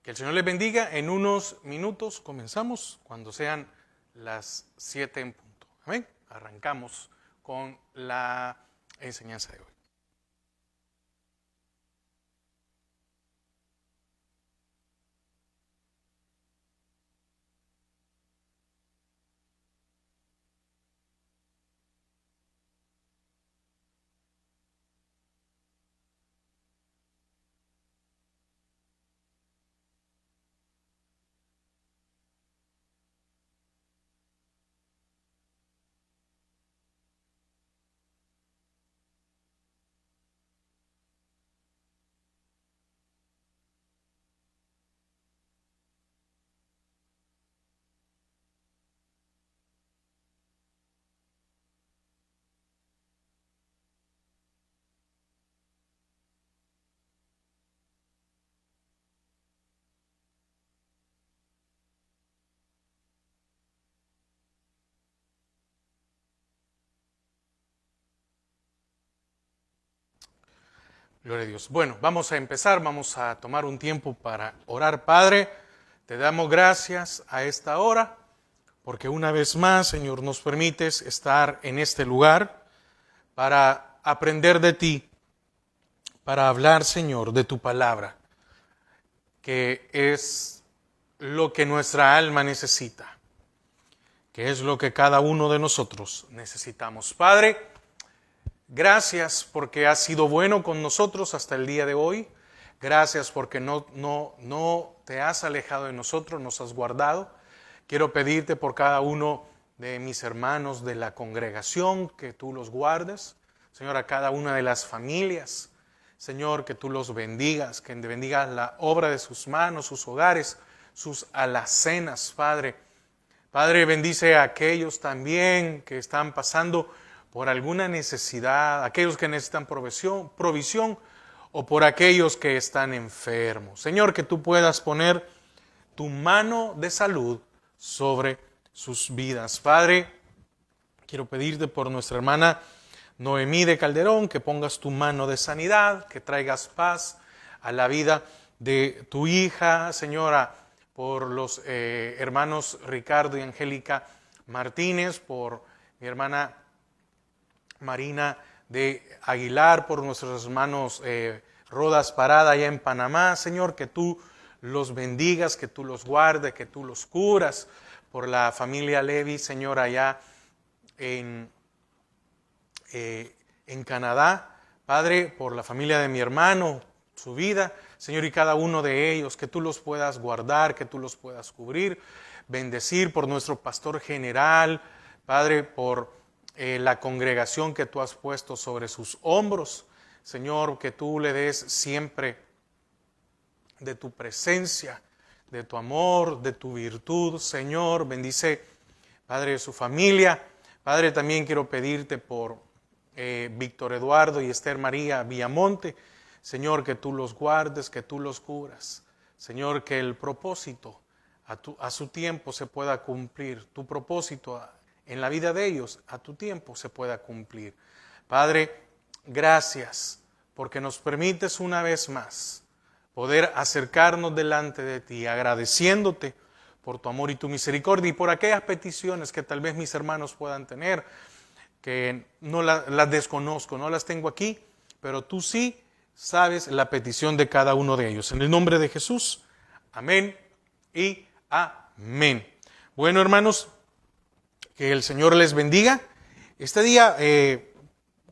Que el Señor les bendiga. En unos minutos comenzamos cuando sean las 7 en punto. Amén. Arrancamos con la enseñanza de hoy. Gloria a Dios. Bueno, vamos a empezar, vamos a tomar un tiempo para orar. Padre, te damos gracias a esta hora, porque una vez más, Señor, nos permites estar en este lugar para aprender de ti, para hablar, Señor, de tu palabra, que es lo que nuestra alma necesita, que es lo que cada uno de nosotros necesitamos. Padre, gracias porque has sido bueno con nosotros hasta el día de hoy. Gracias porque no te has alejado de nosotros, nos has guardado. Quiero pedirte por cada uno de mis hermanos de la congregación que tú los guardes. Señor, a cada una de las familias. Señor, que tú los bendigas, que bendigas la obra de sus manos, sus hogares, sus alacenas, Padre. Padre, bendice a aquellos también que están pasando por alguna necesidad, aquellos que necesitan provisión o por aquellos que están enfermos. Señor, que tú puedas poner tu mano de salud sobre sus vidas. Padre, quiero pedirte por nuestra hermana Noemí de Calderón, que pongas tu mano de sanidad, que traigas paz a la vida de tu hija, Señora, por los hermanos Ricardo y Angélica Martínez, por mi hermana Marina de Aguilar, por nuestros hermanos Rodas Parada allá en Panamá. Señor, que tú los bendigas, que tú los guardes, que tú los curas, por la familia Levy, Señor, allá en Canadá. Padre, por la familia de mi hermano, su vida, Señor, y cada uno de ellos, que tú los puedas guardar, que tú los puedas cubrir, bendecir por nuestro pastor general, Padre, por la congregación que tú has puesto sobre sus hombros. Señor, que tú le des siempre de tu presencia, de tu amor, de tu virtud. Señor, bendice, Padre, su familia. Padre, también quiero pedirte por Víctor Eduardo y Esther María Villamonte. Señor, que tú los guardes, que tú los cubras. Señor, que el propósito a su tiempo se pueda cumplir. Tu propósito en la vida de ellos, a tu tiempo se pueda cumplir. Padre, gracias porque nos permites una vez más poder acercarnos delante de ti, agradeciéndote por tu amor y tu misericordia y por aquellas peticiones que tal vez mis hermanos puedan tener, que no las desconozco, no las tengo aquí, pero tú sí sabes la petición de cada uno de ellos. En el nombre de Jesús, amén y amén. Bueno, hermanos, que el Señor les bendiga. Este día,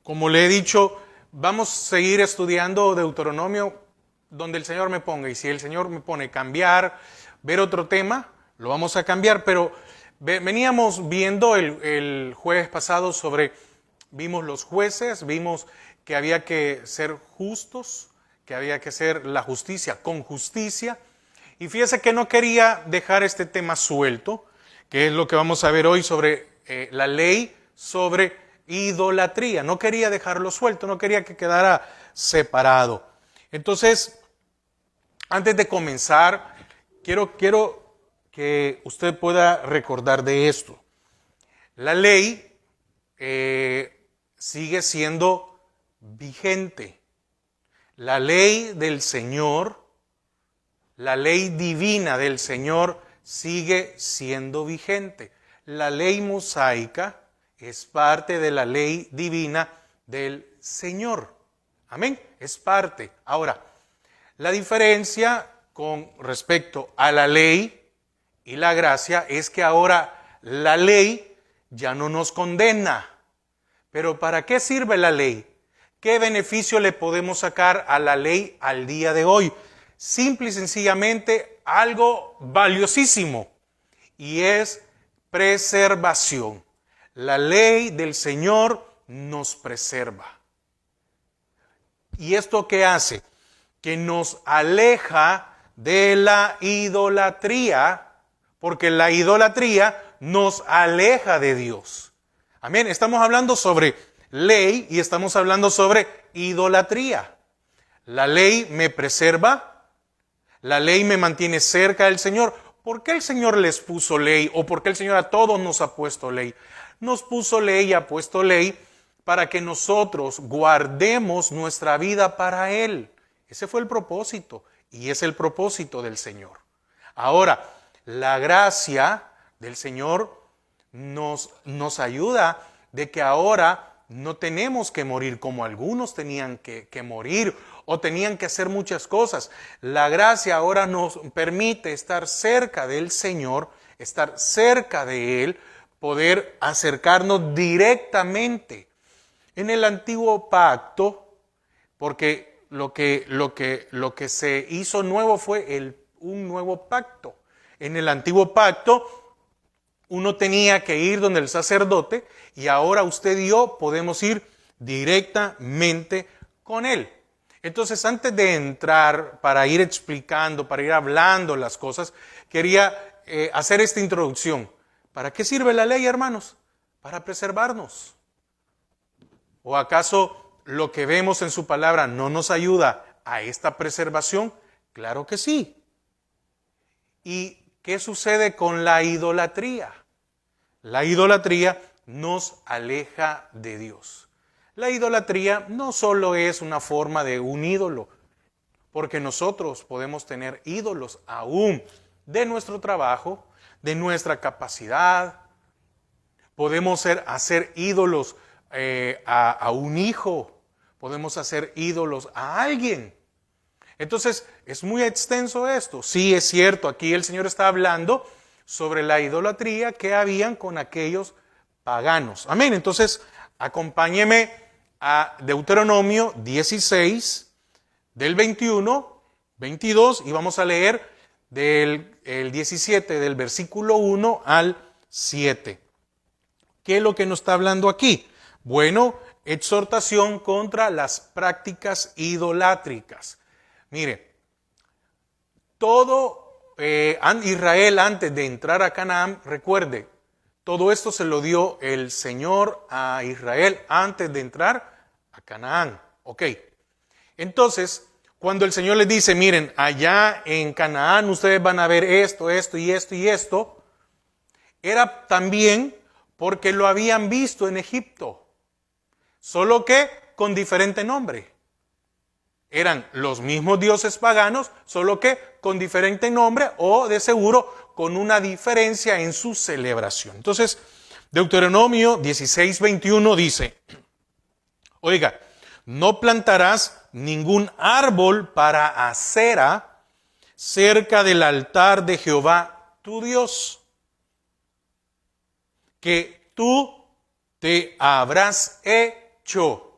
como le he dicho, vamos a seguir estudiando Deuteronomio donde el Señor me ponga. Y si el Señor me pone cambiar, ver otro tema, lo vamos a cambiar. Pero veníamos viendo el jueves pasado vimos los jueces, vimos que había que ser justos, que había que hacer la justicia con justicia. Y fíjese que no quería dejar este tema suelto, que es lo que vamos a ver hoy sobre la ley sobre idolatría. No quería dejarlo suelto, no quería que quedara separado. Entonces, antes de comenzar, quiero que usted pueda recordar de esto. La ley sigue siendo vigente. La ley del Señor, la ley divina del Señor sigue siendo vigente. La ley mosaica es parte de la ley divina del Señor. Amén, es parte. Ahora, la diferencia con respecto a la ley y la gracia es que ahora la ley ya no nos condena. Pero ¿para qué sirve la ley? ¿Qué beneficio le podemos sacar a la ley al día de hoy? Simple y sencillamente algo valiosísimo, y es preservación. La ley del Señor nos preserva. ¿Y esto qué hace? Que nos aleja de la idolatría, porque la idolatría nos aleja de Dios. Amén. Estamos hablando sobre ley y estamos hablando sobre idolatría. La ley me preserva, la ley me mantiene cerca del Señor. ¿Por qué el Señor les puso ley? ¿O por qué el Señor a todos nos ha puesto ley? Nos puso ley y ha puesto ley para que nosotros guardemos nuestra vida para Él. Ese fue el propósito y es el propósito del Señor. Ahora, la gracia del Señor nos ayuda de que ahora no tenemos que morir como algunos tenían que morir o tenían que hacer muchas cosas. La gracia ahora nos permite estar cerca del Señor, estar cerca de Él, poder acercarnos directamente. En el antiguo pacto, porque lo que se hizo nuevo fue un nuevo pacto. En el antiguo pacto, uno tenía que ir donde el sacerdote y ahora usted y yo podemos ir directamente con él. Entonces, antes de entrar, para ir explicando, para ir hablando las cosas, quería hacer esta introducción. ¿Para qué sirve la ley, hermanos? Para preservarnos. ¿O acaso lo que vemos en su palabra no nos ayuda a esta preservación? Claro que sí. ¿Y qué sucede con la idolatría? La idolatría nos aleja de Dios. La idolatría no solo es una forma de un ídolo, porque nosotros podemos tener ídolos aún de nuestro trabajo, de nuestra capacidad. Podemos hacer ídolos a un hijo, podemos hacer ídolos a alguien. Entonces, es muy extenso esto. Sí, es cierto, aquí el Señor está hablando sobre la idolatría que habían con aquellos paganos. Amén. Entonces, acompáñeme a Deuteronomio 16, del 21, 22, y vamos a leer del 17, del versículo 1 al 7. ¿Qué es lo que nos está hablando aquí? Bueno, exhortación contra las prácticas idolátricas. Mire, todo Israel antes de entrar a Canaán, recuerde, todo esto se lo dio el Señor a Israel antes de entrar a Canaán. Ok, entonces, cuando el Señor les dice, miren, allá en Canaán ustedes van a ver esto, esto y esto y esto, era también porque lo habían visto en Egipto, solo que con diferente nombre. Eran los mismos dioses paganos, solo que con diferente nombre o de seguro con una diferencia en su celebración. Entonces, Deuteronomio 16, 21 dice, oiga, no plantarás ningún árbol para acera cerca del altar de Jehová tu Dios, que tú te habrás hecho.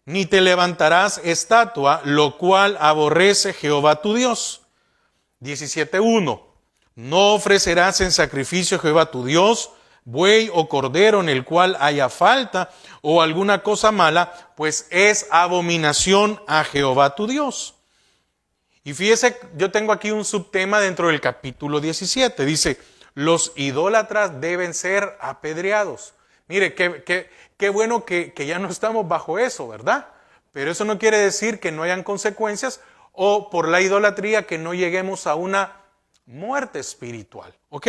Ni te levantarás estatua, lo cual aborrece Jehová tu Dios. 17.1. No ofrecerás en sacrificio a Jehová tu Dios buey o cordero en el cual haya falta o alguna cosa mala, pues es abominación a Jehová tu Dios. Y fíjese, yo tengo aquí un subtema dentro del capítulo 17. Dice, los idólatras deben ser apedreados. Mire, qué bueno que ya no estamos bajo eso, ¿verdad? Pero eso no quiere decir que no hayan consecuencias o por la idolatría que no lleguemos a una muerte espiritual. ¿Ok?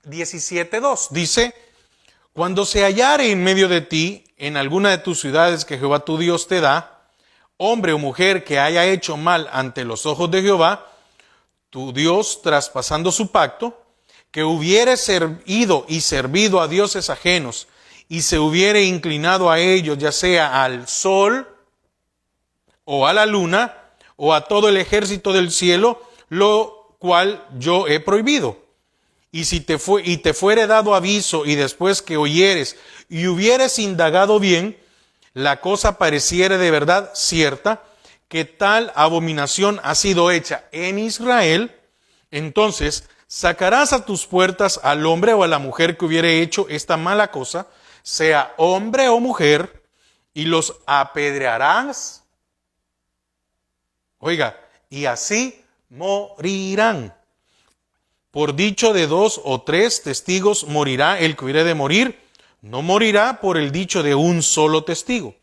17.2 dice, cuando se hallare en medio de ti, en alguna de tus ciudades que Jehová tu Dios te da, hombre o mujer que haya hecho mal ante los ojos de Jehová, tu Dios, traspasando su pacto, que hubiere ido y servido a dioses ajenos y se hubiere inclinado a ellos, ya sea al sol o a la luna o a todo el ejército del cielo, lo cual yo he prohibido. Y si te fuere dado aviso y después que oyeres y hubieres indagado bien, la cosa pareciere de verdad cierta, que tal abominación ha sido hecha en Israel, entonces sacarás a tus puertas al hombre o a la mujer que hubiere hecho esta mala cosa, sea hombre o mujer, y los apedrearás. Oiga, y así morirán. Por dicho de 2 o 3 testigos morirá el que hubiere de morir, no morirá por el dicho de un solo testigo.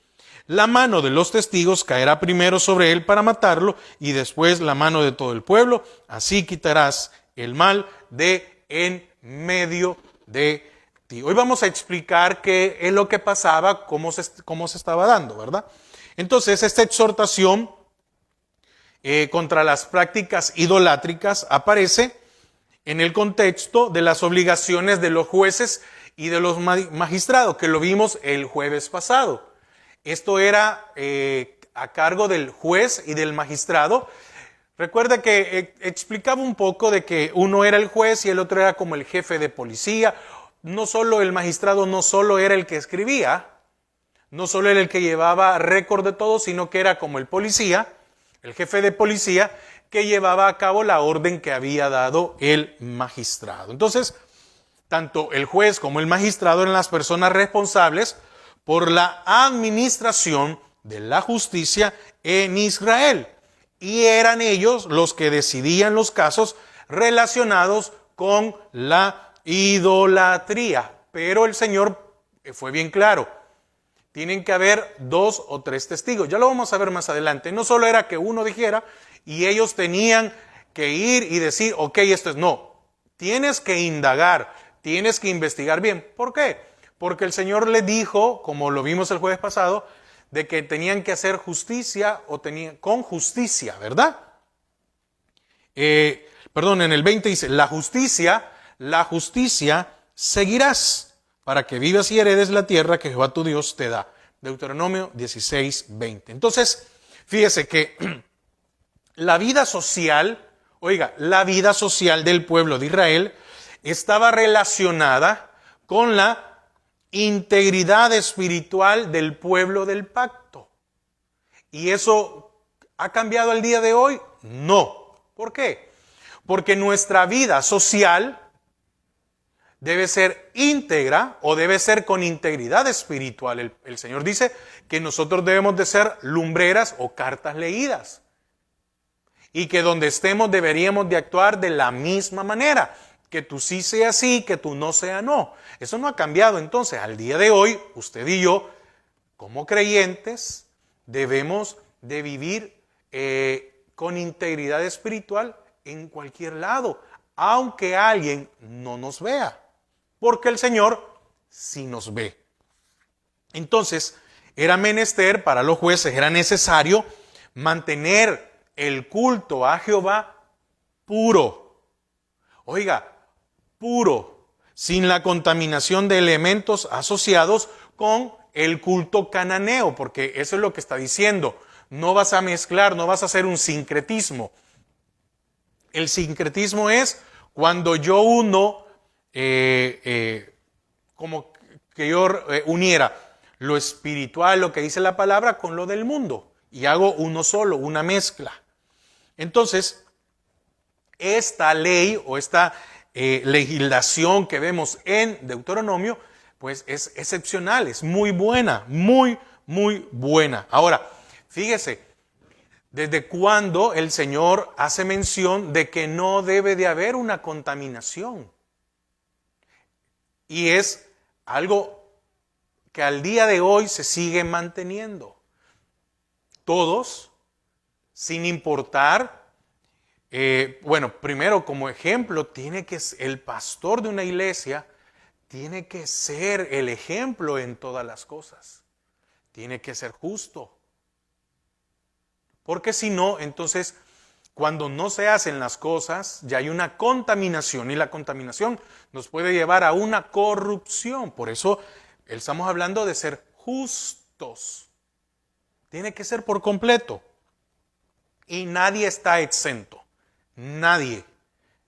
La mano de los testigos caerá primero sobre él para matarlo y después la mano de todo el pueblo. Así quitarás el mal de en medio de ti. Hoy vamos a explicar qué es lo que pasaba, cómo se estaba dando, ¿verdad? Entonces, esta exhortación contra las prácticas idolátricas aparece en el contexto de las obligaciones de los jueces y de los magistrados, que lo vimos el jueves pasado. Esto era a cargo del juez y del magistrado. Recuerda que explicaba un poco de que uno era el juez y el otro era como el jefe de policía. No solo el magistrado, no solo era el que escribía, no solo era el que llevaba récord de todo, sino que era como el policía, el jefe de policía, que llevaba a cabo la orden que había dado el magistrado. Entonces, tanto el juez como el magistrado eran las personas responsables por la administración de la justicia en Israel. Y eran ellos los que decidían los casos relacionados con la idolatría. Pero el Señor fue bien claro. Tienen que haber 2 o 3 testigos. Ya lo vamos a ver más adelante. No solo era que uno dijera y ellos tenían que ir y decir, ok, esto es no. Tienes que indagar, tienes que investigar bien. ¿Por qué? Porque el Señor les dijo, como lo vimos el jueves pasado, de que tenían que hacer justicia o tenían con justicia, ¿verdad? En el 20 dice, la justicia seguirás para que vivas y heredes la tierra que Jehová tu Dios te da. Deuteronomio 16, 20. Entonces, fíjese que la vida social del pueblo de Israel estaba relacionada con la integridad espiritual del pueblo del pacto. ¿Y eso ha cambiado el día de hoy? No. ¿Por qué? Porque nuestra vida social debe ser íntegra o debe ser con integridad espiritual. El Señor dice que nosotros debemos de ser lumbreras o cartas leídas. Y que donde estemos deberíamos de actuar de la misma manera. Que tú sí sea sí, que tú no sea no. Eso no ha cambiado. Entonces, al día de hoy, usted y yo, como creyentes, debemos de vivir con integridad espiritual en cualquier lado, aunque alguien no nos vea, porque el Señor sí nos ve. Entonces, era menester para los jueces, era necesario mantener el culto a Jehová puro. Oiga, puro, sin la contaminación de elementos asociados con el culto cananeo, porque eso es lo que está diciendo. No vas a mezclar, no vas a hacer un sincretismo. El sincretismo es cuando yo uno, como que yo uniera lo espiritual, lo que dice la palabra, con lo del mundo, y hago uno solo, una mezcla. Entonces, esta ley o esta legislación que vemos en Deuteronomio, pues es excepcional, es muy buena, muy, muy buena. Ahora, fíjese, ¿desde cuándo el Señor hace mención de que no debe de haber una contaminación? Y es algo que al día de hoy se sigue manteniendo. Todos, sin importar, primero como ejemplo, el pastor de una iglesia tiene que ser el ejemplo en todas las cosas. Tiene que ser justo. Porque si no, entonces, cuando no se hacen las cosas, ya hay una contaminación y la contaminación nos puede llevar a una corrupción. Por eso estamos hablando de ser justos. Tiene que ser por completo. Y nadie está exento. Nadie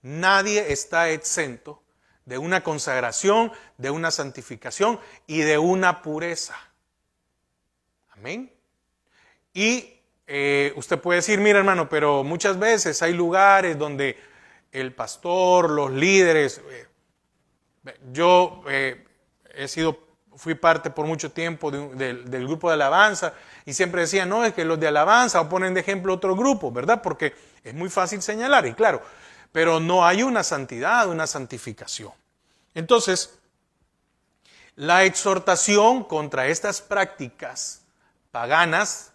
está exento de una consagración, de una santificación y de una pureza. Amén. Y usted puede decir, mira hermano, pero muchas veces hay lugares donde el pastor, los líderes, yo fui parte por mucho tiempo del grupo de alabanza y siempre decía, no, es que los de alabanza ponen de ejemplo otro grupo, ¿verdad? Porque es muy fácil señalar, y claro, pero no hay una santidad, una santificación. Entonces, la exhortación contra estas prácticas paganas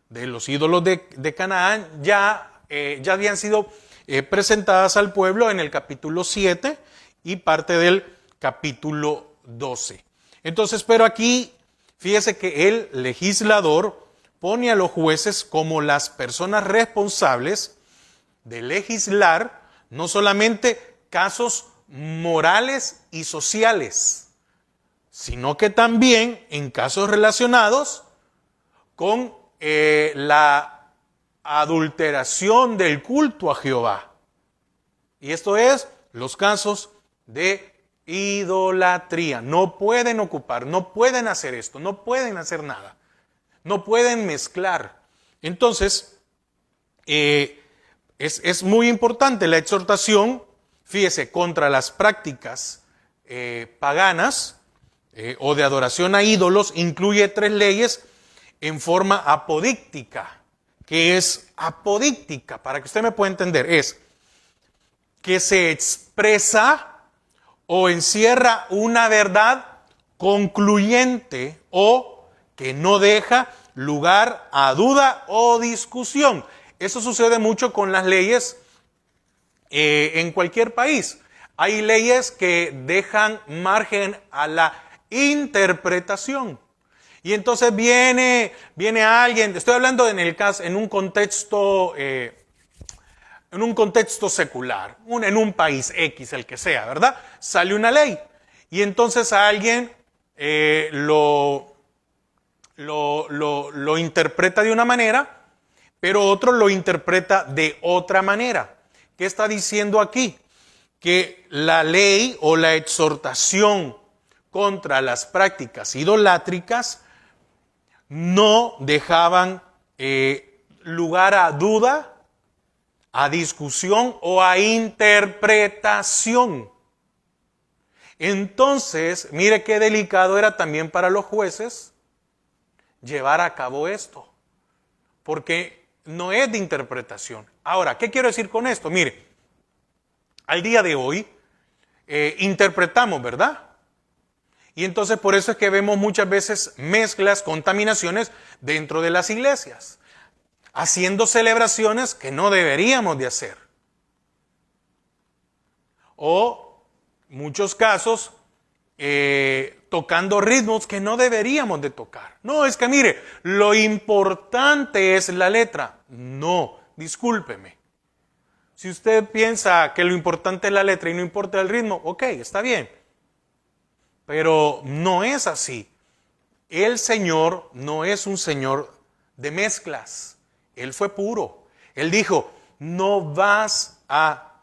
de los ídolos de Canaán ya habían sido presentadas al pueblo en el capítulo 7 y parte del capítulo 12. Entonces, pero aquí, fíjese que el legislador pone a los jueces como las personas responsables de legislar no solamente casos morales y sociales, sino que también en casos relacionados con la adulteración del culto a Jehová. Y esto es los casos de idolatría. No pueden ocupar, no pueden hacer esto, no pueden hacer nada, no pueden mezclar. Entonces, es muy importante la exhortación, fíjese, contra las prácticas paganas o de adoración a ídolos. Incluye 3 leyes en forma apodíctica. ¿Qué es apodíctica? Para que usted me pueda entender, es que se expresa o encierra una verdad concluyente o que no deja lugar a duda o discusión. Eso sucede mucho con las leyes en cualquier país. Hay leyes que dejan margen a la interpretación. Y entonces viene alguien, estoy hablando en un contexto secular, en un país X, el que sea, ¿verdad? Sale una ley y entonces a alguien lo interpreta de una manera, pero otro lo interpreta de otra manera. ¿Qué está diciendo aquí? Que la ley o la exhortación contra las prácticas idolátricas no dejaban lugar a duda, a discusión o a interpretación. Entonces, mire qué delicado era también para los jueces llevar a cabo esto, porque no es de interpretación. Ahora, ¿qué quiero decir con esto? Mire, al día de hoy interpretamos, ¿verdad? Y entonces por eso es que vemos muchas veces mezclas, contaminaciones dentro de las iglesias, haciendo celebraciones que no deberíamos de hacer. O muchos casos tocando ritmos que no deberíamos de tocar. No, es que mire, lo importante es la letra. No, discúlpeme. Si usted piensa que lo importante es la letra y no importa el ritmo, ok, está bien. Pero no es así. El Señor no es un Señor de mezclas. Él fue puro. Él dijo, no vas a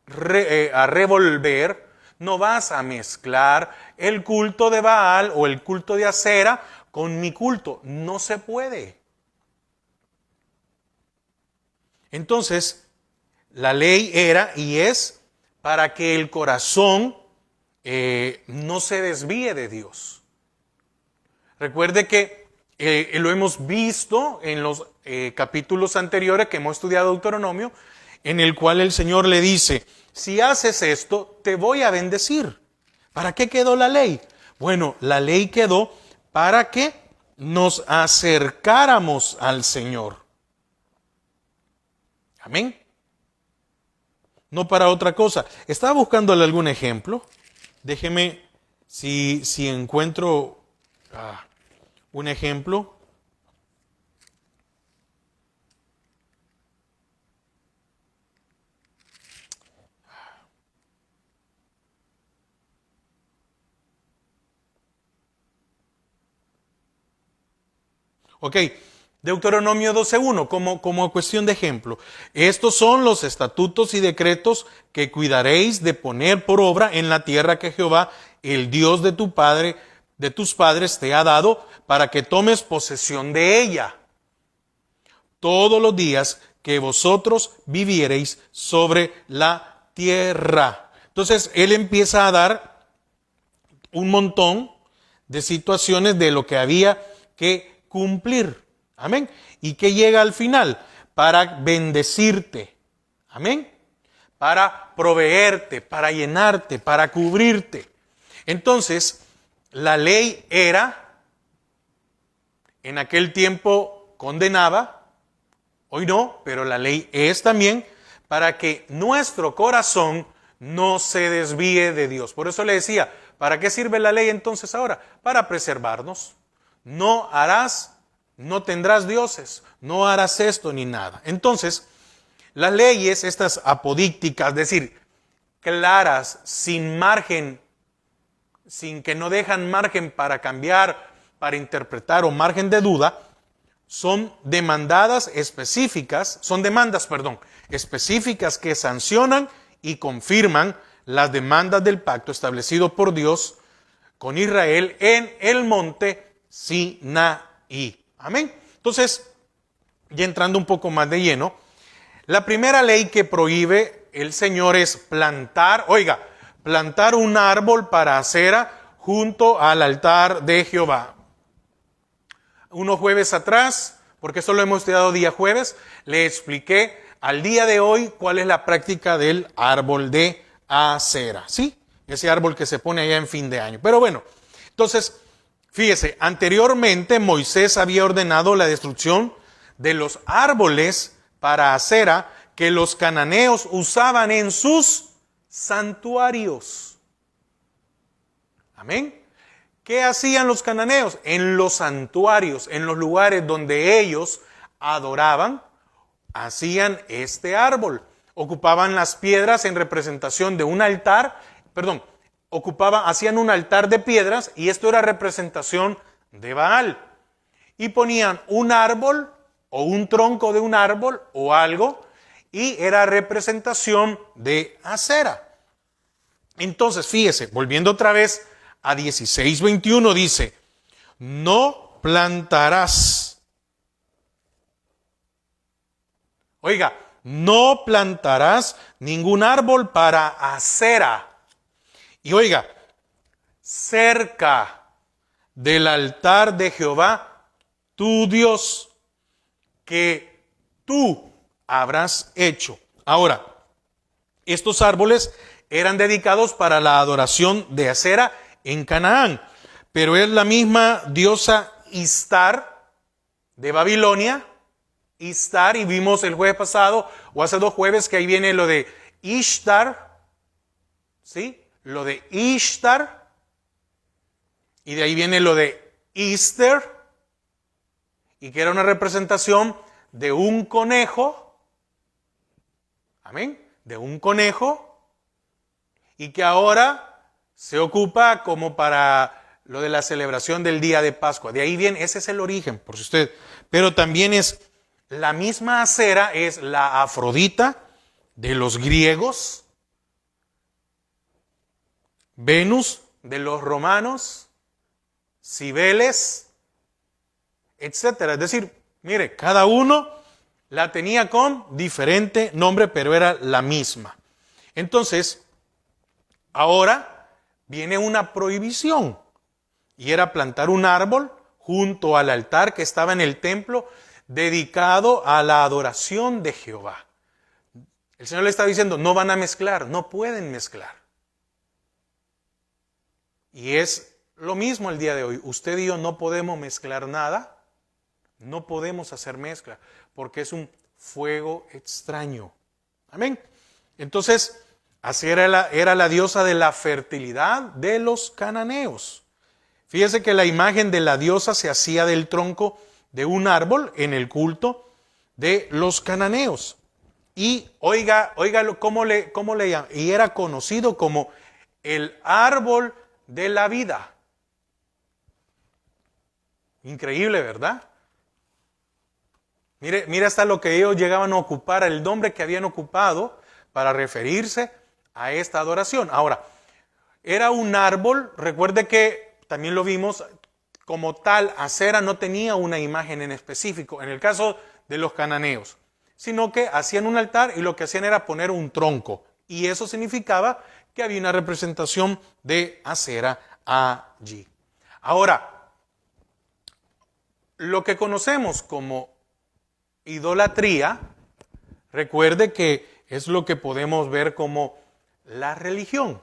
revolver, no vas a mezclar el culto de Baal o el culto de Acera con mi culto. No se puede. Entonces, la ley era y es para que el corazón no se desvíe de Dios. Recuerde que lo hemos visto en los capítulos anteriores que hemos estudiado Deuteronomio, en el cual el Señor le dice, si haces esto, te voy a bendecir. ¿Para qué quedó la ley? Bueno, la ley quedó para que nos acercáramos al Señor. Amén. No para otra cosa. Estaba buscándole algún ejemplo. Déjeme, si encuentro un ejemplo. Ok, Deuteronomio 12:1, como cuestión de ejemplo. Estos son los estatutos y decretos que cuidaréis de poner por obra en la tierra que Jehová, el Dios de tu padre, de tus padres, te ha dado, para que tomes posesión de ella todos los días que vosotros viviereis sobre la tierra. Entonces, él empieza a dar un montón de situaciones de lo que había que cumplir. Amén. ¿Y qué llega al final? Para bendecirte. Amén. Para proveerte, para llenarte, para cubrirte. Entonces, la ley era, en aquel tiempo condenaba, hoy no, pero la ley es también para que nuestro corazón no se desvíe de Dios. Por eso le decía, ¿para qué sirve la ley entonces ahora? Para preservarnos. No harás, no tendrás dioses, no harás esto ni nada. Entonces, las leyes, estas apodícticas, es decir, claras, sin margen, sin que no dejan margen para cambiar, para interpretar o margen de duda, son demandas específicas que sancionan y confirman las demandas del pacto establecido por Dios con Israel en el monte Sinaí. Amén. Entonces, ya entrando un poco más de lleno, la primera ley que prohíbe el Señor es plantar un árbol para acera junto al altar de Jehová. Unos jueves atrás, porque eso lo hemos estudiado día jueves, le expliqué al día de hoy cuál es la práctica del árbol de acera, ¿sí? Ese árbol que se pone allá en fin de año. Pero bueno, entonces, fíjese, anteriormente Moisés había ordenado la destrucción de los árboles para acera que los cananeos usaban en sus santuarios. Amén. ¿Qué hacían los cananeos? En los santuarios, en los lugares donde ellos adoraban, hacían este árbol. Ocupaban las piedras en representación de un altar, hacían un altar de piedras y esto era representación de Baal. Y ponían un árbol o un tronco de un árbol o algo y era representación de acera. Entonces, fíjese, volviendo otra vez a 16:21 dice, no plantarás. Oiga, no plantarás ningún árbol para acera. Y oiga, cerca del altar de Jehová, tu Dios, que tú habrás hecho. Ahora, estos árboles eran dedicados para la adoración de acera en Canaán, pero es la misma diosa Istar de Babilonia, Istar, y vimos el jueves pasado, o hace 2 jueves, que ahí viene lo de Ishtar, ¿sí? Lo de Ishtar, y de ahí viene lo de Easter, y que era una representación de un conejo, amén, de un conejo, y que ahora se ocupa como para lo de la celebración del día de Pascua. De ahí viene, ese es el origen, por si usted. Pero también es la misma acera, es la Afrodita de los griegos, Venus de los romanos, Cibeles, etcétera. Es decir, mire, cada uno la tenía con diferente nombre, pero era la misma. Entonces, ahora viene una prohibición, y era plantar un árbol junto al altar que estaba en el templo dedicado a la adoración de Jehová. El Señor le está diciendo, no van a mezclar, no pueden mezclar. Y es lo mismo el día de hoy. Usted y yo no podemos mezclar nada, no podemos hacer mezcla, porque es un fuego extraño. Amén. Entonces, así era la diosa de la fertilidad de los cananeos. Fíjese que la imagen de la diosa se hacía del tronco de un árbol en el culto de los cananeos. Y oiga cómo le llaman. Y era conocido como el árbol de la vida. Increíble, ¿verdad? Mire hasta lo que ellos llegaban a ocupar, el nombre que habían ocupado para referirse a esta adoración. Ahora, era un árbol, recuerde que también lo vimos, como tal, Acera no tenía una imagen en específico, en el caso de los cananeos, sino que hacían un altar y lo que hacían era poner un tronco. Y eso significaba que había una representación de Acera allí. Ahora, lo que conocemos como idolatría, recuerde que es lo que podemos ver como la religión.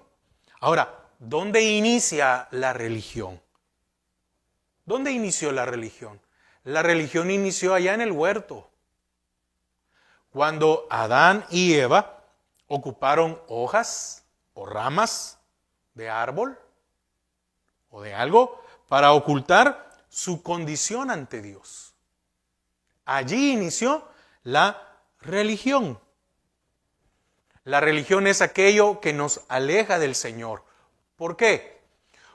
Ahora, ¿dónde inicia la religión? ¿Dónde inició la religión? La religión inició allá en el huerto, cuando Adán y Eva ocuparon hojas o ramas de árbol o de algo para ocultar su condición ante Dios. Allí inició la religión. La religión es aquello que nos aleja del Señor. ¿Por qué?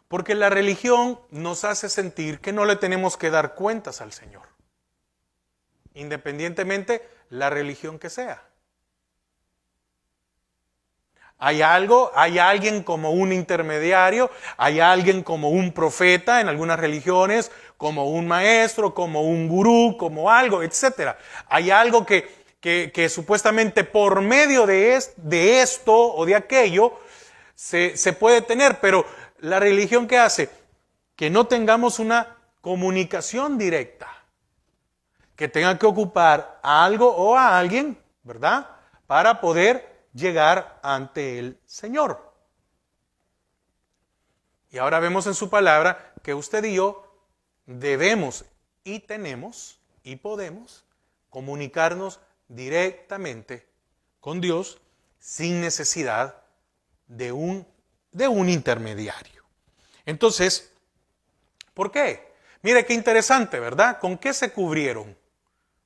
Porque la religión nos hace sentir que no le tenemos que dar cuentas al Señor, independientemente la religión que sea. Hay alguien como un intermediario, hay alguien como un profeta en algunas religiones, como un maestro, como un gurú, como algo, etc. Hay algo que supuestamente por medio de esto o de aquello se puede tener, pero la religión ¿qué hace? Que no tengamos una comunicación directa, que tenga que ocupar a algo o a alguien, ¿verdad? Para poder llegar ante el Señor. Y ahora vemos en su palabra que usted y yo debemos y tenemos y podemos comunicarnos directamente con Dios sin necesidad de un intermediario. Entonces, ¿por qué? Mire qué interesante, ¿verdad? ¿Con qué se cubrieron?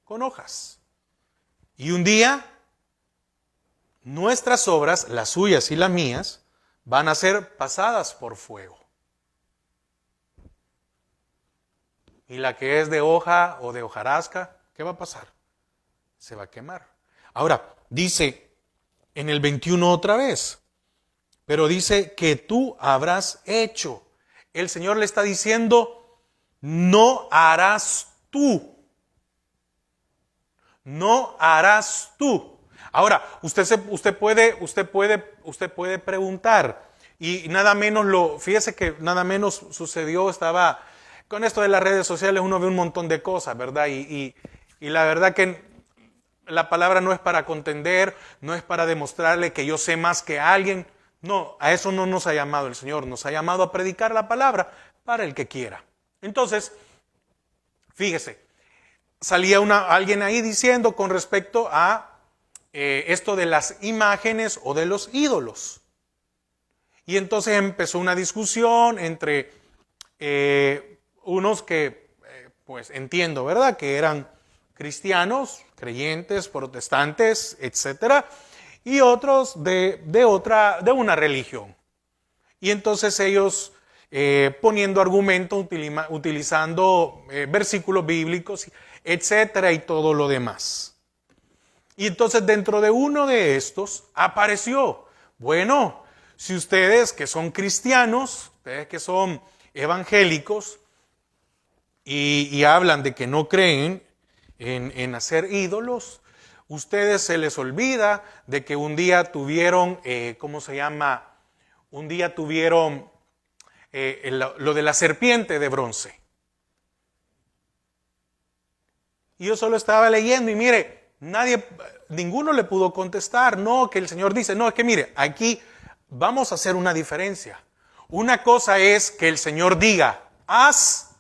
Con hojas. Y un día nuestras obras, las suyas y las mías, van a ser pasadas por fuego. Y la que es de hoja o de hojarasca, ¿qué va a pasar? Se va a quemar. Ahora, dice en el 21 otra vez, pero dice que tú habrás hecho. El Señor le está diciendo, no harás tú. No harás tú. Ahora, usted puede preguntar, y nada menos fíjese que nada menos sucedió, estaba, con esto de las redes sociales uno ve un montón de cosas, ¿verdad? Y la verdad que la palabra no es para contender, no es para demostrarle que yo sé más que alguien, no, a eso no nos ha llamado el Señor, nos ha llamado a predicar la palabra para el que quiera. Entonces, fíjese, salía alguien ahí diciendo con respecto a esto de las imágenes o de los ídolos. Y entonces empezó una discusión entre unos que, pues entiendo, ¿verdad? Que eran cristianos, creyentes, protestantes, etcétera, y otros de una religión. Y entonces ellos poniendo argumentos, utilizando versículos bíblicos, etcétera, y todo lo demás. Y entonces dentro de uno de estos apareció, bueno, si ustedes que son cristianos, ustedes que son evangélicos y hablan de que no creen en hacer ídolos, ustedes se les olvida de que un día tuvieron, ¿cómo se llama? Un día tuvieron lo de la serpiente de bronce. Y yo solo estaba leyendo y mire, ninguno le pudo contestar, no, que el Señor dice, no, es que mire, aquí vamos a hacer una diferencia. Una cosa es que el Señor diga, haz,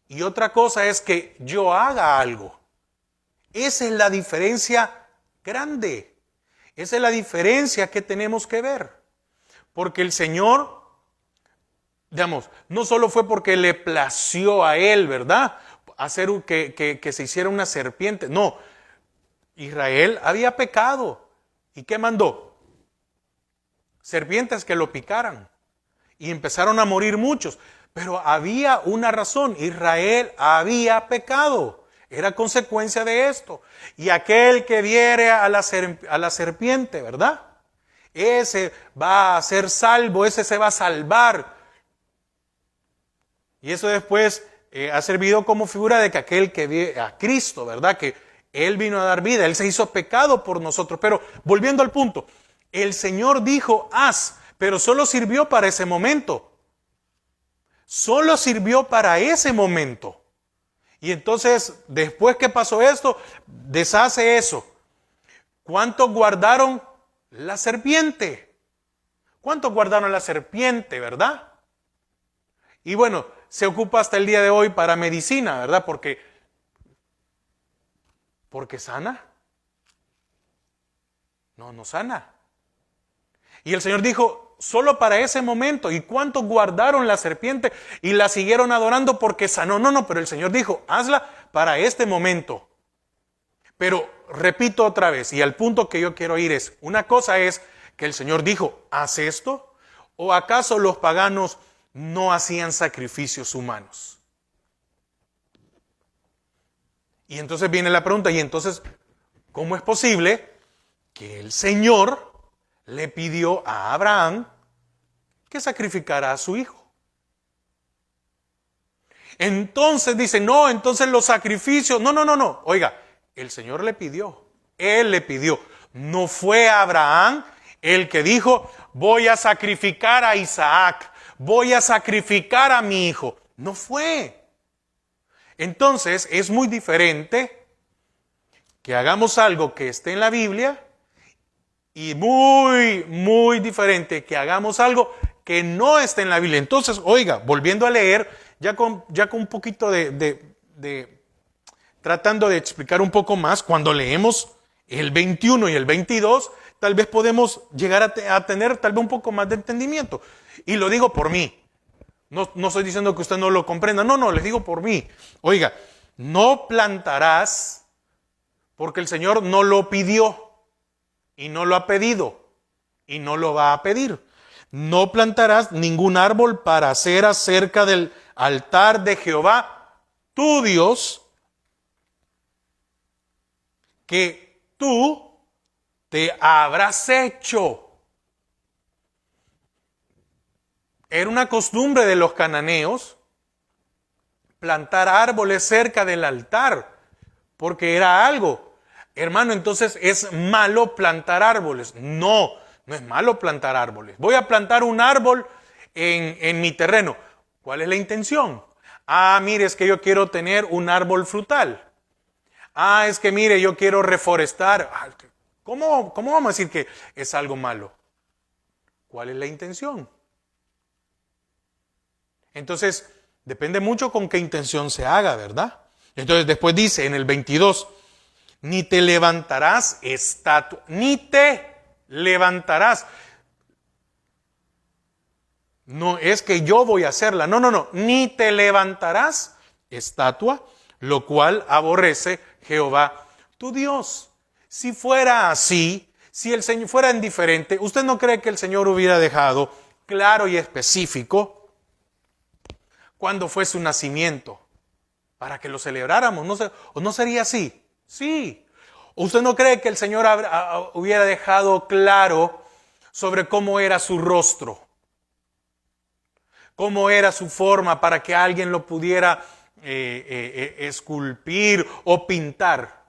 y otra cosa es que yo haga algo. Esa es la diferencia grande. Esa es la diferencia que tenemos que ver. Porque el Señor, digamos, no solo fue porque le plació a Él, ¿verdad? Hacer que se hiciera una serpiente, no. Israel había pecado. ¿Y qué mandó? Serpientes que lo picaran. Y empezaron a morir muchos. Pero había una razón. Israel había pecado. Era consecuencia de esto. Y aquel que viere a la serpiente, ¿verdad? Ese va a ser salvo, ese se va a salvar. Y eso después ha servido como figura de que aquel que ve a Cristo, ¿verdad? Que Él vino a dar vida, Él se hizo pecado por nosotros. Pero volviendo al punto, el Señor dijo, haz, pero solo sirvió para ese momento. Solo sirvió para ese momento. Y entonces, después que pasó esto, deshace eso. ¿Cuántos guardaron la serpiente? ¿Cuántos guardaron la serpiente, verdad? Y bueno, se ocupa hasta el día de hoy para medicina, ¿verdad? Porque sana. No sana. Y el Señor dijo, solo para ese momento. ¿Y cuántos guardaron la serpiente y la siguieron adorando porque sanó? No, pero el Señor dijo, hazla para este momento. Pero repito otra vez, y al punto que yo quiero ir es, una cosa es que el Señor dijo, haz esto, ¿o acaso los paganos no hacían sacrificios humanos? Y entonces viene la pregunta, y entonces, ¿cómo es posible que el Señor le pidió a Abraham que sacrificara a su hijo? Entonces dice, no, entonces los sacrificios, no, oiga, el Señor le pidió, Él le pidió, no fue Abraham el que dijo, voy a sacrificar a Isaac, voy a sacrificar a mi hijo, no fue. Entonces es muy diferente que hagamos algo que esté en la Biblia y muy diferente que hagamos algo que no esté en la Biblia. Entonces, oiga, volviendo a leer, ya con un poquito tratando de explicar un poco más, cuando leemos el 21 y el 22, tal vez podemos llegar a tener tal vez un poco más de entendimiento. Y lo digo por mí. No estoy diciendo que usted no lo comprenda. No, les digo por mí. Oiga, no plantarás porque el Señor no lo pidió y no lo ha pedido y no lo va a pedir. No plantarás ningún árbol para hacer acerca del altar de Jehová, tu Dios, que tú te habrás hecho. Era una costumbre de los cananeos plantar árboles cerca del altar, porque era algo. Hermano, entonces ¿es malo plantar árboles? No es malo plantar árboles. Voy a plantar un árbol en mi terreno. ¿Cuál es la intención? Mire, es que yo quiero tener un árbol frutal. Es que mire, yo quiero reforestar. ¿Cómo vamos a decir que es algo malo? ¿Cuál es la intención? Entonces, depende mucho con qué intención se haga, ¿verdad? Entonces, después dice en el 22, ni te levantarás estatua, ni te levantarás. No es que yo voy a hacerla, no, ni te levantarás estatua, lo cual aborrece Jehová tu Dios. Si fuera así, si el Señor fuera indiferente, ¿usted no cree que el Señor hubiera dejado claro y específico cuándo fue su nacimiento para que lo celebráramos? ¿O no sería así? Sí. ¿Usted no cree que el Señor hubiera dejado claro sobre cómo era su rostro? ¿Cómo era su forma para que alguien lo pudiera esculpir o pintar?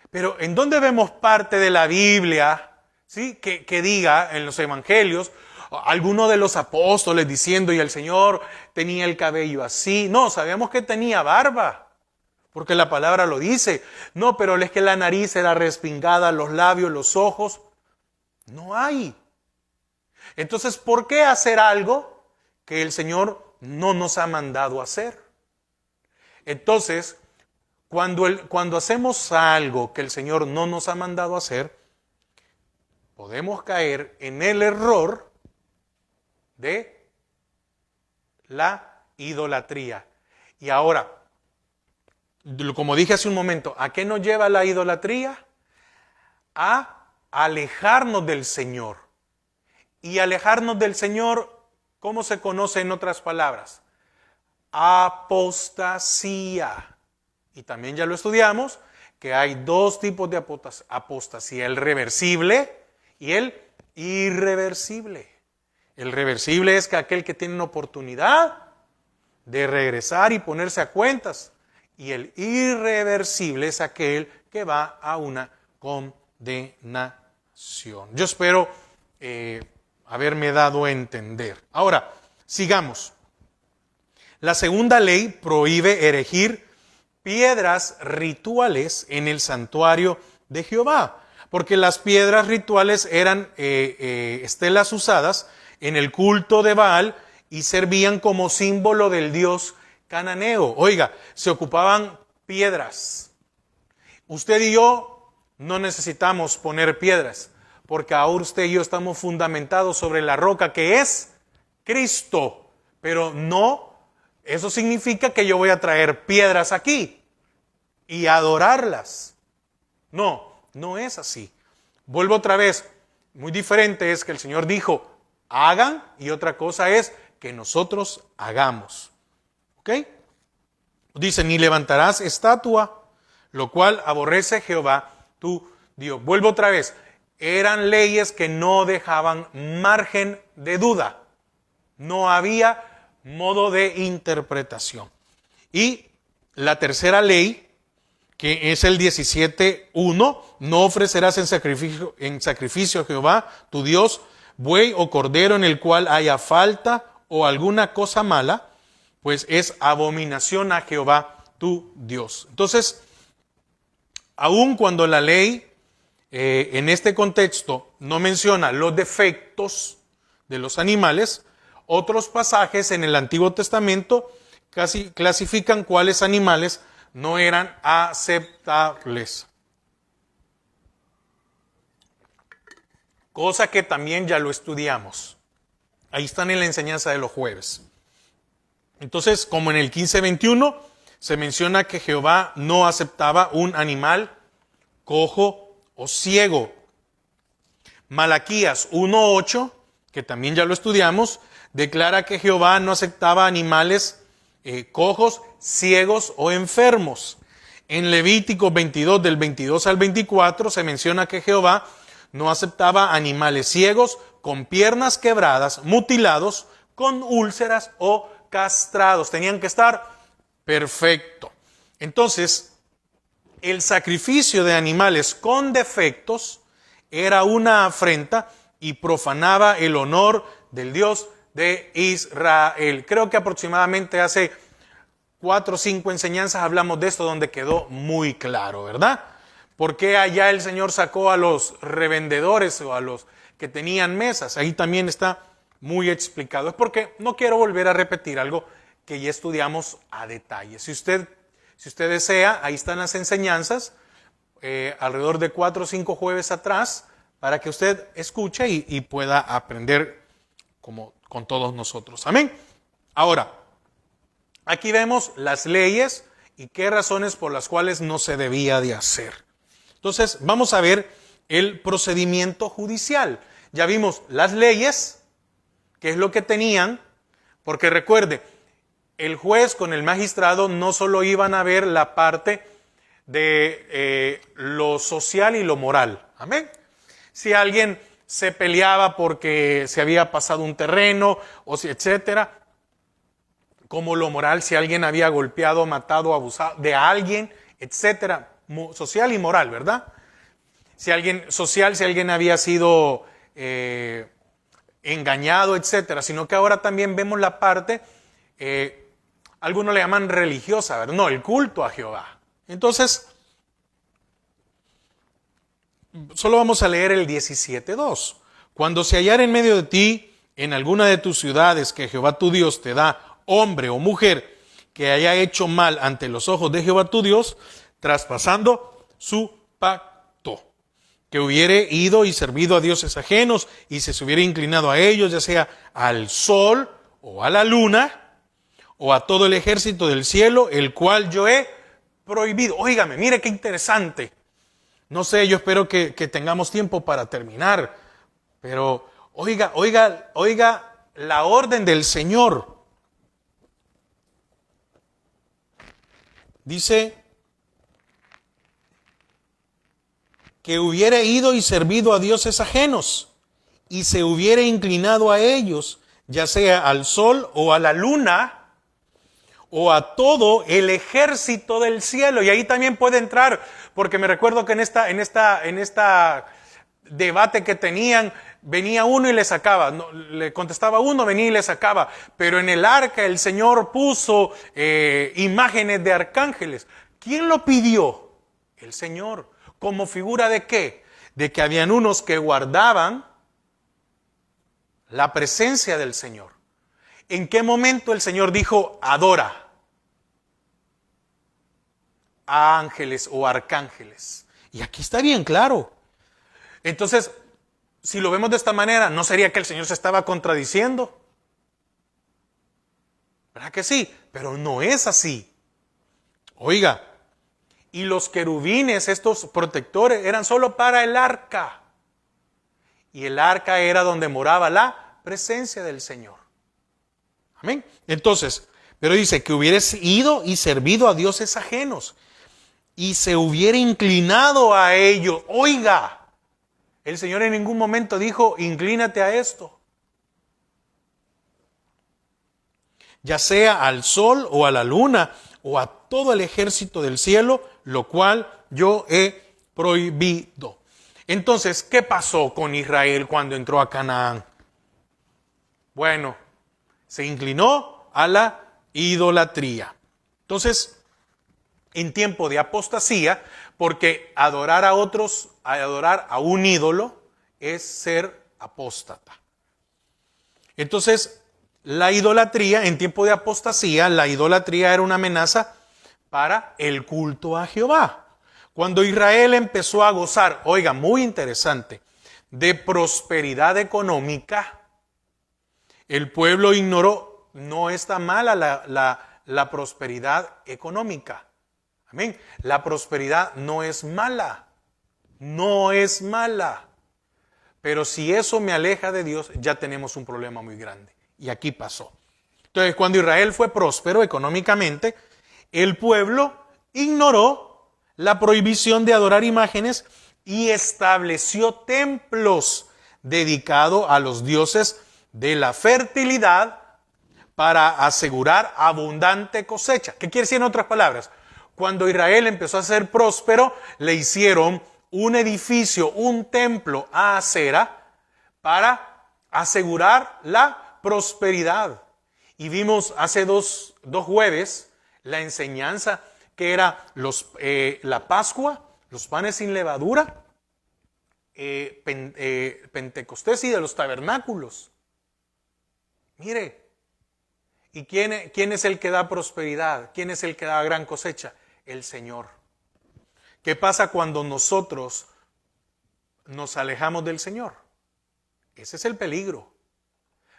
Pero ¿en dónde vemos parte de la Biblia, ¿sí? que diga en los evangelios, alguno de los apóstoles diciendo, y el Señor tenía el cabello así? No, sabemos que tenía barba, porque la palabra lo dice. No, pero es que la nariz era respingada, los labios, los ojos. No hay. Entonces, ¿por qué hacer algo que el Señor no nos ha mandado hacer? Entonces, cuando hacemos algo que el Señor no nos ha mandado hacer, podemos caer en el error de la idolatría. Y ahora, como dije hace un momento, ¿a qué nos lleva la idolatría? A alejarnos del Señor. Y alejarnos del Señor, ¿cómo se conoce en otras palabras? apostasía. Y también ya lo estudiamos, que hay dos tipos de apostasía, el reversible y el irreversible. El reversible es que aquel que tiene una oportunidad de regresar y ponerse a cuentas. Y el irreversible es aquel que va a una condenación. Yo espero haberme dado a entender. Ahora, sigamos. La segunda ley prohíbe erigir piedras rituales en el santuario de Jehová, porque las piedras rituales eran estelas usadas en el culto de Baal y servían como símbolo del dios cananeo. Oiga, se ocupaban piedras. Usted y yo no necesitamos poner piedras, porque ahora usted y yo estamos fundamentados sobre la roca que es Cristo. Pero no, eso significa que yo voy a traer piedras aquí y adorarlas. No, no es así. Vuelvo otra vez, muy diferente es que el Señor dijo, hagan, y otra cosa es que nosotros hagamos. ¿Ok? Dice, ni levantarás estatua, lo cual aborrece Jehová tu Dios. Vuelvo otra vez, eran leyes que no dejaban margen de duda. No había modo de interpretación. Y la tercera ley, que es el 17:1, no ofrecerás en sacrificio a Jehová tu Dios buey o cordero en el cual haya falta o alguna cosa mala, pues es abominación a Jehová tu Dios. Entonces, aun cuando la ley en este contexto no menciona los defectos de los animales, otros pasajes en el Antiguo Testamento casi clasifican cuáles animales no eran aceptables. Cosa que también ya lo estudiamos. Ahí están en la enseñanza de los jueves. Entonces, como en el 15:21, se menciona que Jehová no aceptaba un animal cojo o ciego. Malaquías 1:8, que también ya lo estudiamos, declara que Jehová no aceptaba animales cojos, ciegos o enfermos. En Levítico 22, del 22 al 24, se menciona que Jehová no aceptaba animales ciegos, con piernas quebradas, mutilados, con úlceras o castrados. Tenían que estar perfectos. Entonces, el sacrificio de animales con defectos era una afrenta y profanaba el honor del Dios de Israel. Creo que aproximadamente hace 4 o 5 enseñanzas hablamos de esto, donde quedó muy claro, ¿verdad? ¿Por qué allá el Señor sacó a los revendedores o a los que tenían mesas? Ahí también está muy explicado. Es porque no quiero volver a repetir algo que ya estudiamos a detalle. Si usted desea, ahí están las enseñanzas, alrededor de 4 o 5 jueves atrás, para que usted escuche y pueda aprender como con todos nosotros. Amén. Ahora, aquí vemos las leyes y qué razones por las cuales no se debía de hacer. Entonces, vamos a ver el procedimiento judicial. Ya vimos las leyes, qué es lo que tenían, porque recuerde, el juez con el magistrado no solo iban a ver la parte de lo social y lo moral. Amén. Si alguien se peleaba porque se había pasado un terreno, o si, etcétera, como lo moral, si alguien había golpeado, matado, abusado de alguien, etcétera, social y moral, ¿verdad? Si alguien había sido engañado, etcétera, sino que ahora también vemos la parte, algunos le llaman religiosa, ¿verdad? No, el culto a Jehová. Entonces, solo vamos a leer el 17:2. Cuando se hallara en medio de ti, en alguna de tus ciudades que Jehová tu Dios te da, hombre o mujer que haya hecho mal ante los ojos de Jehová tu Dios, traspasando su pacto, que hubiere ido y servido a dioses ajenos y se hubiera inclinado a ellos, ya sea al sol o a la luna o a todo el ejército del cielo, el cual yo he prohibido. Óigame, mire qué interesante. No sé, yo espero que tengamos tiempo para terminar, pero oiga la orden del Señor. dice que hubiere ido y servido a dioses ajenos y se hubiere inclinado a ellos, ya sea al sol o a la luna, o a todo el ejército del cielo. Y ahí también puede entrar, porque me recuerdo que en esta debate que tenían, venía uno y le sacaba, no, le contestaba uno, venía y le sacaba, pero en el arca el Señor puso imágenes de arcángeles. ¿Quién lo pidió? El Señor. ¿Como figura de qué? De que habían unos que guardaban la presencia del Señor. ¿En qué momento el Señor dijo, adora a ángeles o arcángeles? Y aquí está bien claro. Entonces, si lo vemos de esta manera, ¿no sería que el Señor se estaba contradiciendo? ¿Verdad que sí? Pero no es así. Oiga, y los querubines, estos protectores, eran solo para el arca. Y el arca era donde moraba la presencia del Señor. Amén. Entonces, pero dice que hubieres ido y servido a dioses ajenos y se hubiera inclinado a ellos. Oiga, el Señor en ningún momento dijo, inclínate a esto. Ya sea al sol o a la luna o a todo el ejército del cielo, lo cual yo he prohibido. Entonces, ¿qué pasó con Israel cuando entró a Canaán? Bueno, se inclinó a la idolatría. Entonces, en tiempo de apostasía, porque adorar a otros, adorar a un ídolo, es ser apóstata. Entonces, la idolatría, en tiempo de apostasía, la idolatría era una amenaza para el culto a Jehová. Cuando Israel empezó a gozar, oiga, muy interesante, de prosperidad económica, el pueblo ignoró, no está mala la prosperidad económica. Amén. La prosperidad no es mala, no es mala. Pero si eso me aleja de Dios, ya tenemos un problema muy grande. Y aquí pasó. Entonces, cuando Israel fue próspero económicamente, el pueblo ignoró la prohibición de adorar imágenes y estableció templos dedicados a los dioses de la fertilidad para asegurar abundante cosecha. ¿Qué quiere decir en otras palabras? Cuando Israel empezó a ser próspero, le hicieron un edificio, un templo a Acera para asegurar la prosperidad. Y vimos hace dos jueves la enseñanza que era la Pascua, los panes sin levadura, Pentecostés y de los tabernáculos. Mire, ¿y quién es el que da prosperidad? ¿Quién es el que da gran cosecha? El Señor. ¿Qué pasa cuando nosotros nos alejamos del Señor? Ese es el peligro.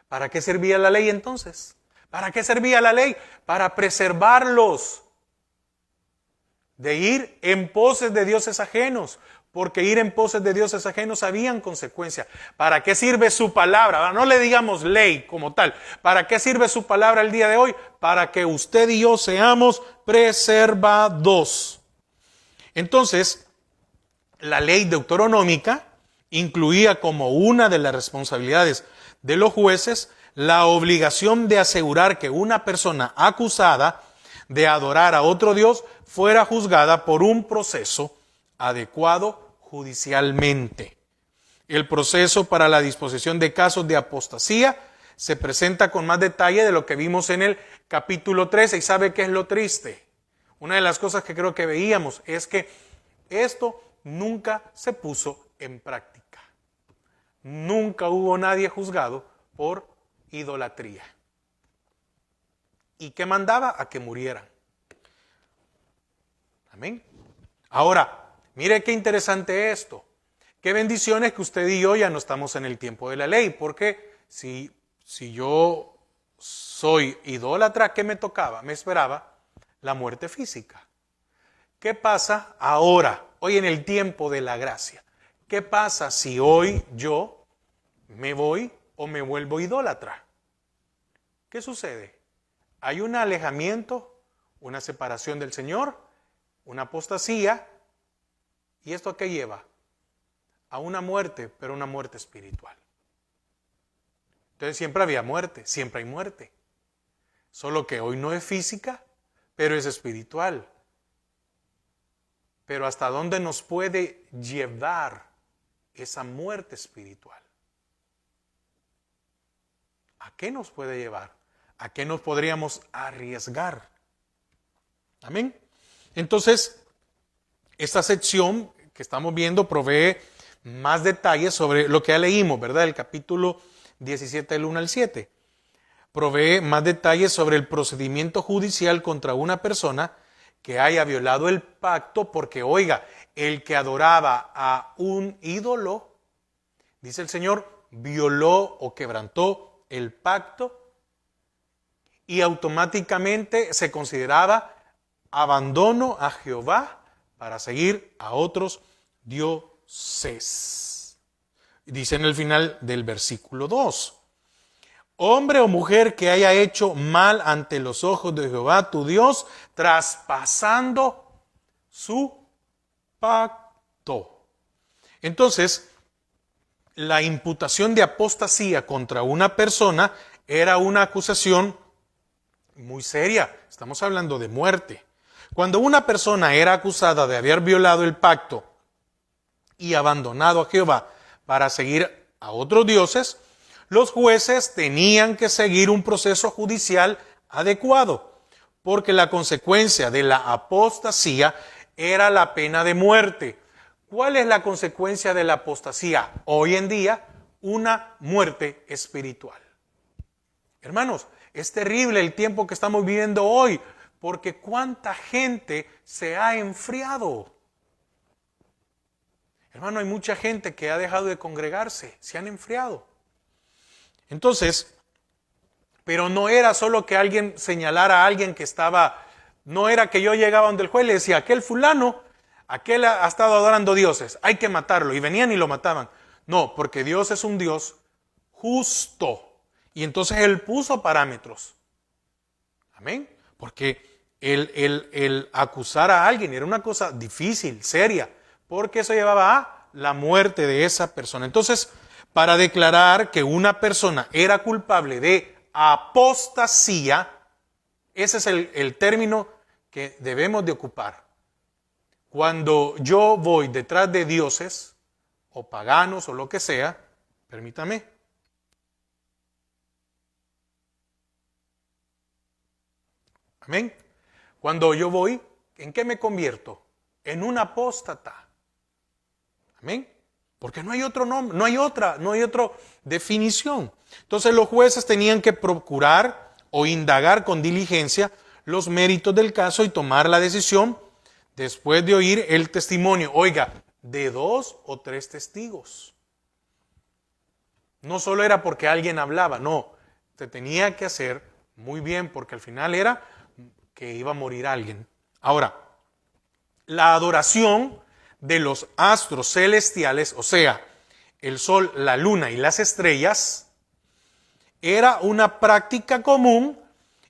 ¿Para qué servía la ley entonces? ¿Para qué servía la ley? Para preservarlos de ir en poses de dioses ajenos, porque ir en poses de dioses ajenos habían consecuencias. ¿Para qué sirve su palabra? No le digamos ley como tal. ¿Para qué sirve su palabra el día de hoy? Para que usted y yo seamos preservados. Entonces, la ley deuteronómica incluía como una de las responsabilidades de los jueces la obligación de asegurar que una persona acusada de adorar a otro Dios fuera juzgada por un proceso adecuado judicialmente. El proceso para la disposición de casos de apostasía se presenta con más detalle de lo que vimos en el capítulo 13. ¿Y sabe qué es lo triste? Una de las cosas que creo que veíamos es que esto nunca se puso en práctica. Nunca hubo nadie juzgado por idolatría. ¿Y qué mandaba? A que murieran. Amén. Ahora, mire qué interesante esto. Qué bendiciones que usted y yo ya no estamos en el tiempo de la ley, porque si yo soy idólatra, ¿qué me tocaba? Me esperaba la muerte física. ¿Qué pasa ahora, hoy en el tiempo de la gracia? ¿Qué pasa si hoy yo me voy o me vuelvo idólatra? ¿Qué sucede? Hay un alejamiento, una separación del Señor, una apostasía. ¿Y esto a qué lleva? A una muerte, pero una muerte espiritual. Entonces siempre había muerte, siempre hay muerte. Solo que hoy no es física, pero es espiritual. Pero ¿hasta dónde nos puede llevar esa muerte espiritual? ¿A qué nos puede llevar? ¿A qué nos podríamos arriesgar? Amén. Entonces, esta sección que estamos viendo provee más detalles sobre lo que ya leímos, ¿verdad? El capítulo 17, del 1 al 7. Provee más detalles sobre el procedimiento judicial contra una persona que haya violado el pacto, porque, oiga, el que adoraba a un ídolo, dice el Señor, violó o quebrantó el pacto y automáticamente se consideraba abandono a Jehová para seguir a otros dioses. Dice en el final del versículo 2. Hombre o mujer que haya hecho mal ante los ojos de Jehová tu Dios, traspasando su pacto. Entonces, la imputación de apostasía contra una persona era una acusación muy seria. Estamos hablando de muerte. Cuando una persona era acusada de haber violado el pacto y abandonado a Jehová para seguir a otros dioses, los jueces tenían que seguir un proceso judicial adecuado, porque la consecuencia de la apostasía era la pena de muerte. ¿Cuál es la consecuencia de la apostasía? Hoy en día, una muerte espiritual. Hermanos, es terrible el tiempo que estamos viviendo hoy, porque cuánta gente se ha enfriado. Hermano, hay mucha gente que ha dejado de congregarse, se han enfriado. Entonces, pero no era solo que alguien señalara a alguien que estaba, no era que yo llegaba donde el juez y le decía, aquel fulano, aquel ha estado adorando dioses, hay que matarlo, y venían y lo mataban. No, porque Dios es un Dios justo, y entonces Él puso parámetros. Amén, porque el acusar a alguien era una cosa difícil, seria, porque eso llevaba a la muerte de esa persona. Entonces, para declarar que una persona era culpable de apostasía, ese es el término que debemos de ocupar. Cuando yo voy detrás de dioses, o paganos, o lo que sea, permítame. Amén. Cuando yo voy, ¿en qué me convierto? En un apóstata. Amén. Porque no hay otro nombre, no hay otra definición. Entonces los jueces tenían que procurar o indagar con diligencia los méritos del caso y tomar la decisión después de oír el testimonio, oiga, de 2 o 3 testigos. No solo era porque alguien hablaba, no, se tenía que hacer muy bien porque al final era que iba a morir alguien. Ahora, la adoración de los astros celestiales, o sea, el sol, la luna y las estrellas, era una práctica común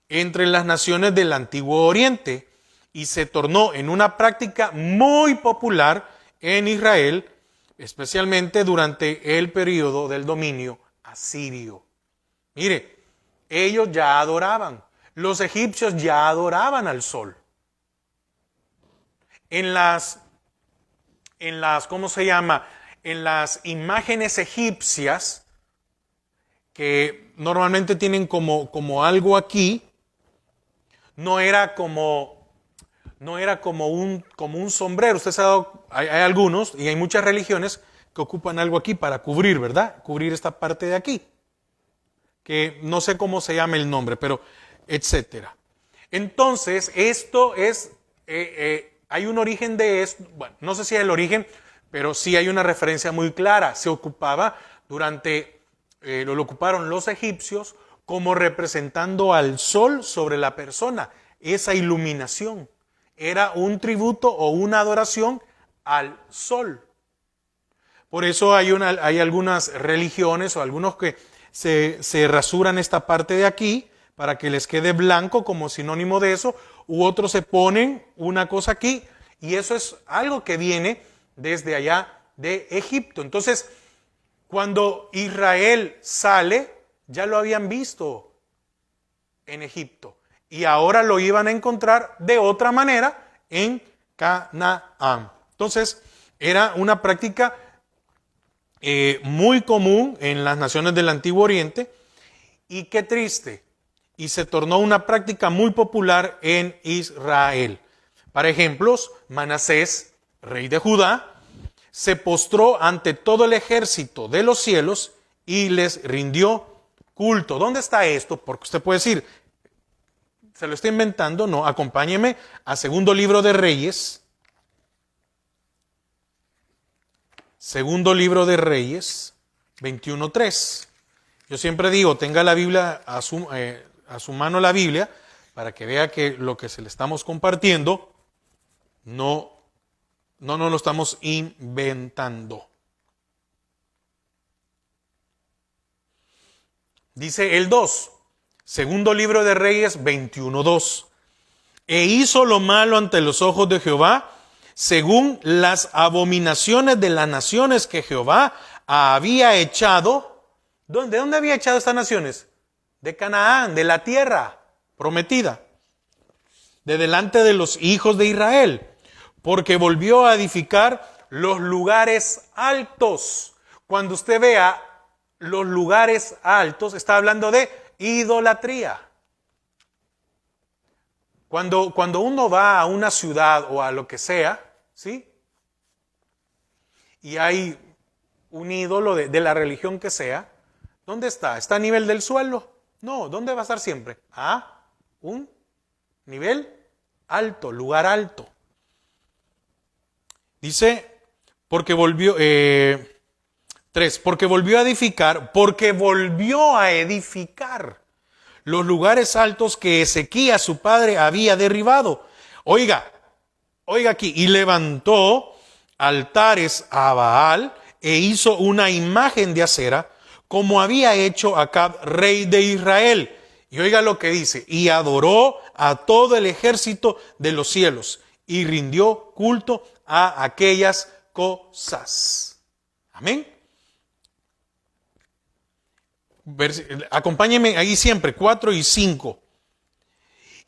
entre las naciones del Antiguo Oriente y se tornó en una práctica muy popular en Israel, especialmente durante el periodo del dominio asirio. Mire, ellos ya adoraban, los egipcios ya adoraban al sol. En las ¿cómo se llama? En las imágenes egipcias, que normalmente tienen como algo aquí, no era como un sombrero. Usted se ha dado, hay algunos, y hay muchas religiones que ocupan algo aquí para cubrir, ¿verdad? Cubrir esta parte de aquí, que no sé cómo se llama el nombre, pero etcétera. Entonces, esto es... hay un origen de esto, bueno, no sé si es el origen, pero sí hay una referencia muy clara. Se ocupaba lo ocuparon los egipcios como representando al sol sobre la persona. Esa iluminación era un tributo o una adoración al sol. Por eso hay algunas religiones o algunos que se rasuran esta parte de aquí para que les quede blanco como sinónimo de eso, u otros se ponen una cosa aquí, y eso es algo que viene desde allá de Egipto. Entonces, cuando Israel sale, ya lo habían visto en Egipto, y ahora lo iban a encontrar de otra manera en Canaán. Entonces, era una práctica muy común en las naciones del Antiguo Oriente, y qué triste, y se tornó una práctica muy popular en Israel. Para ejemplos, Manasés, rey de Judá, se postró ante todo el ejército de los cielos y les rindió culto. ¿Dónde está esto? Porque usted puede decir, se lo está inventando. No, acompáñeme a Segundo Libro de Reyes. Segundo Libro de Reyes, 21:3. Yo siempre digo, tenga la Biblia a su mano, la Biblia, para que vea que lo que se le estamos compartiendo no nos lo estamos inventando. Dice el 2, Segundo Libro de Reyes 21:2. E hizo lo malo ante los ojos de Jehová, según las abominaciones de las naciones que Jehová había echado. ¿De dónde había echado estas naciones? De Canaán, de la tierra prometida, de delante de los hijos de Israel, porque volvió a edificar los lugares altos. Cuando usted vea los lugares altos, está hablando de idolatría. Cuando uno va a una ciudad o a lo que sea, ¿sí? Y hay un ídolo de la religión que sea, ¿dónde está? ¿Está a nivel del suelo? No, ¿dónde va a estar siempre? A un nivel alto, lugar alto. Dice, porque volvió, 3, porque volvió a edificar los lugares altos que Ezequías, su padre, había derribado. Oiga aquí, y levantó altares a Baal e hizo una imagen de acera, como había hecho Acab, rey de Israel. Y oiga lo que dice, y adoró a todo el ejército de los cielos, y rindió culto a aquellas cosas. Amén. Acompáñenme ahí siempre, 4 y 5.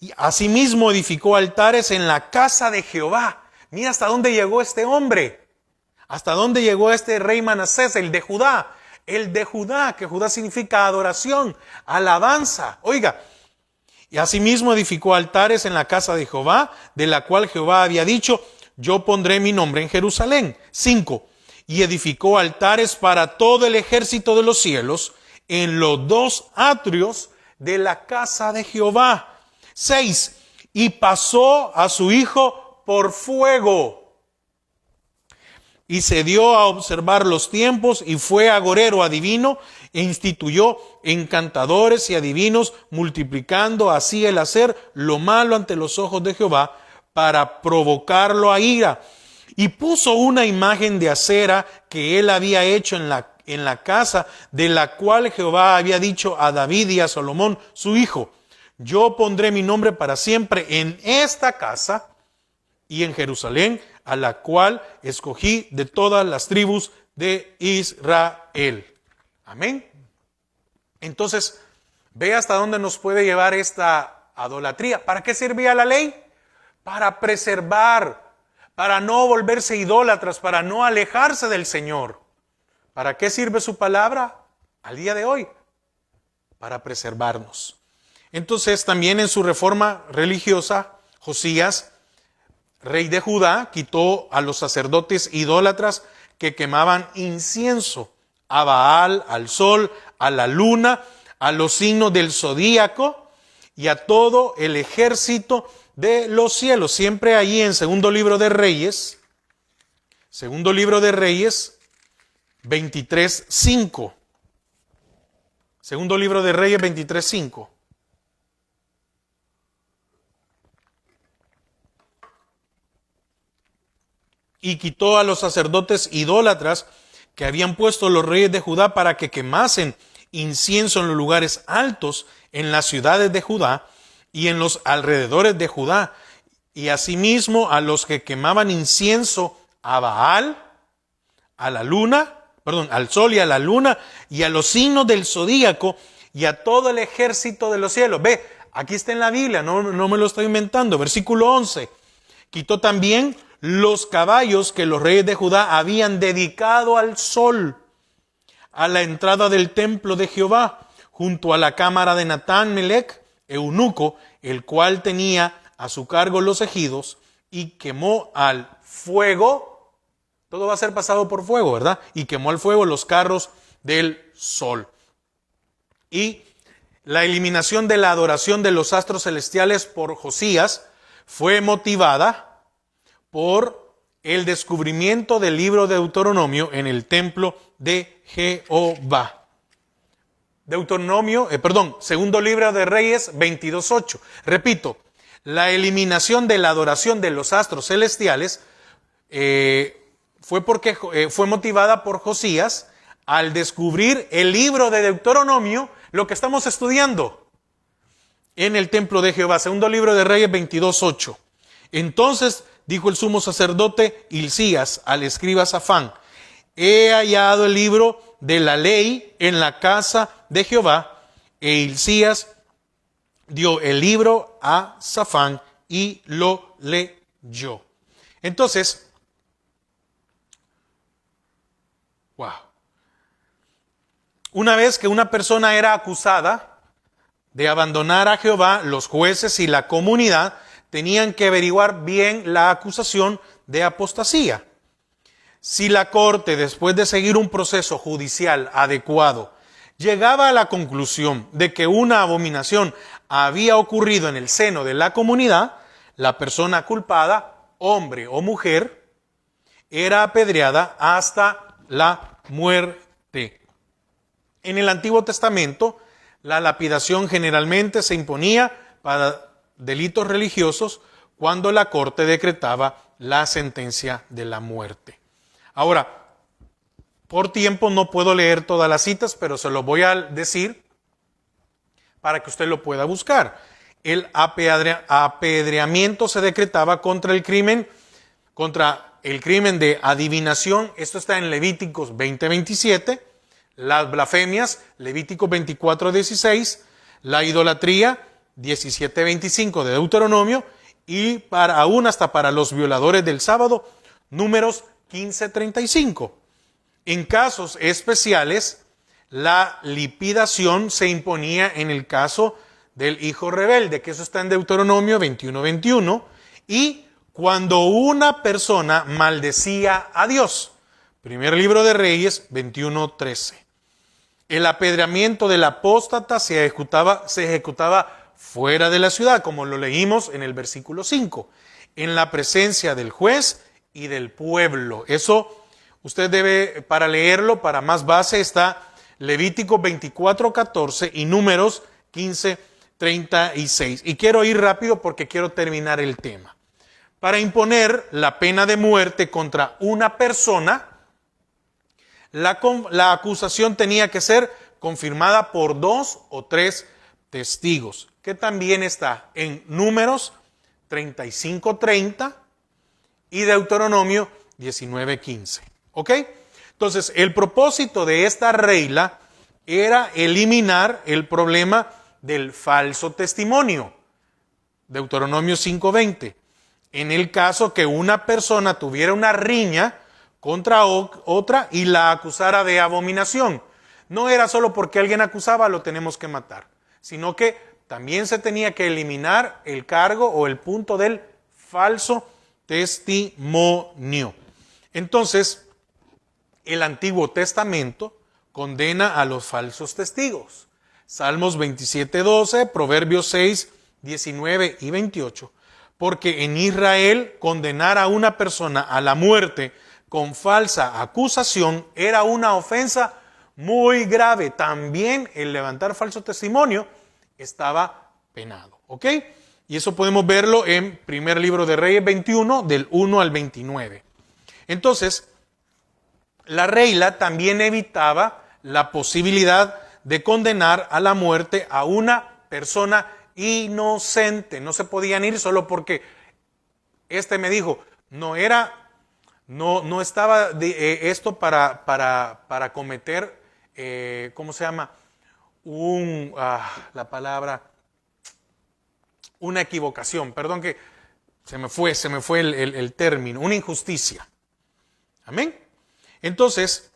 Y asimismo edificó altares en la casa de Jehová. Mira hasta dónde llegó este hombre. Hasta dónde llegó este rey Manasés, el de Judá. El de Judá, que Judá significa adoración, alabanza. Oiga, y asimismo edificó altares en la casa de Jehová, de la cual Jehová había dicho, yo pondré mi nombre en Jerusalén. 5. Y edificó altares para todo el ejército de los cielos, en los 2 atrios de la casa de Jehová. 6. Y pasó a su hijo por fuego. Y se dio a observar los tiempos y fue agorero adivino e instituyó encantadores y adivinos, multiplicando así el hacer lo malo ante los ojos de Jehová para provocarlo a ira. Y puso una imagen de acera que él había hecho en la casa, de la cual Jehová había dicho a David y a Salomón, su hijo, yo pondré mi nombre para siempre en esta casa y en Jerusalén, a la cual escogí de todas las tribus de Israel. Amén. Entonces, ve hasta dónde nos puede llevar esta idolatría. ¿Para qué servía la ley? Para preservar, para no volverse idólatras, para no alejarse del Señor. ¿Para qué sirve su palabra al día de hoy? Para preservarnos. Entonces, también en su reforma religiosa, Josías, rey de Judá, quitó a los sacerdotes idólatras que quemaban incienso a Baal, al sol, a la luna, a los signos del zodíaco y a todo el ejército de los cielos. Siempre allí en Segundo Libro de Reyes, 23:5. Segundo Libro de Reyes 23:5. Y quitó a los sacerdotes idólatras que habían puesto los reyes de Judá para que quemasen incienso en los lugares altos en las ciudades de Judá y en los alrededores de Judá, y asimismo a los que quemaban incienso a Baal, a la luna, al sol y a la luna, y a los signos del zodíaco, y a todo el ejército de los cielos. Ve, aquí está en la Biblia, no me lo estoy inventando. Versículo 11. Quitó también los caballos que los reyes de Judá habían dedicado al sol, a la entrada del templo de Jehová, junto a la cámara de Natán Melech, eunuco, el cual tenía a su cargo los ejidos, y quemó al fuego, todo va a ser pasado por fuego, ¿verdad? Y quemó al fuego los carros del sol. Y la eliminación de la adoración de los astros celestiales por Josías fue motivada por el descubrimiento del libro de Deuteronomio en el templo de Jehová. Segundo libro de Reyes 22:8. Repito, la eliminación de la adoración de los astros celestiales fue motivada por Josías al descubrir el libro de Deuteronomio, lo que estamos estudiando en el templo de Jehová. Segundo libro de Reyes 22:8. Entonces dijo el sumo sacerdote Hilcías al escriba Safán: he hallado el libro de la ley en la casa de Jehová. E Hilcías dio el libro a Safán y lo leyó. Entonces, wow. Una vez que una persona era acusada de abandonar a Jehová, los jueces y la comunidad tenían que averiguar bien la acusación de apostasía. Si la corte, después de seguir un proceso judicial adecuado, llegaba a la conclusión de que una abominación había ocurrido en el seno de la comunidad, la persona culpada, hombre o mujer, era apedreada hasta la muerte. En el Antiguo Testamento, la lapidación generalmente se imponía para delitos religiosos cuando la corte decretaba la sentencia de la muerte. Ahora, por tiempo no puedo leer todas las citas, pero se lo voy a decir para que usted lo pueda buscar. El apedreamiento se decretaba contra el crimen de adivinación. Esto está en Levíticos 20:27. Las blasfemias, Levíticos 24:16. La idolatría, 17:25 de Deuteronomio. Y aún hasta para los violadores del sábado, Números 15:35. En casos especiales, la lipidación se imponía en el caso del hijo rebelde, que eso está en Deuteronomio 21:21, y cuando una persona maldecía a Dios. Primer libro de Reyes 21:13. El apedreamiento del apóstata se ejecutaba fuera de la ciudad, como lo leímos en el versículo 5, en la presencia del juez y del pueblo. Eso usted debe, para leerlo, para más base, está Levítico 24:14 y Números 15:36. Y quiero ir rápido porque quiero terminar el tema. Para imponer la pena de muerte contra una persona, la acusación tenía que ser confirmada por 2 o 3 testigos, que también está en Números 35:30 y Deuteronomio 19:15. ¿Ok? Entonces, el propósito de esta regla era eliminar el problema del falso testimonio. Deuteronomio 5:20. En el caso que una persona tuviera una riña contra otra y la acusara de abominación. No era solo porque alguien acusaba, lo tenemos que matar, sino que también se tenía que eliminar el cargo o el punto del falso testimonio. Entonces, el Antiguo Testamento condena a los falsos testigos. Salmos 27:12, Proverbios 6:19 y 28. Porque en Israel condenar a una persona a la muerte con falsa acusación era una ofensa muy grave. También el levantar falso testimonio estaba penado. ¿Ok? Y eso podemos verlo en primer libro de Reyes 21, del 1 al 29. Entonces, la regla también evitaba la posibilidad de condenar a la muerte a una persona inocente. No se podían ir solo porque me dijo, no estaba esto para cometer, ¿cómo se llama? Una equivocación. Perdón que se me fue el término, una injusticia. Amén. Entonces,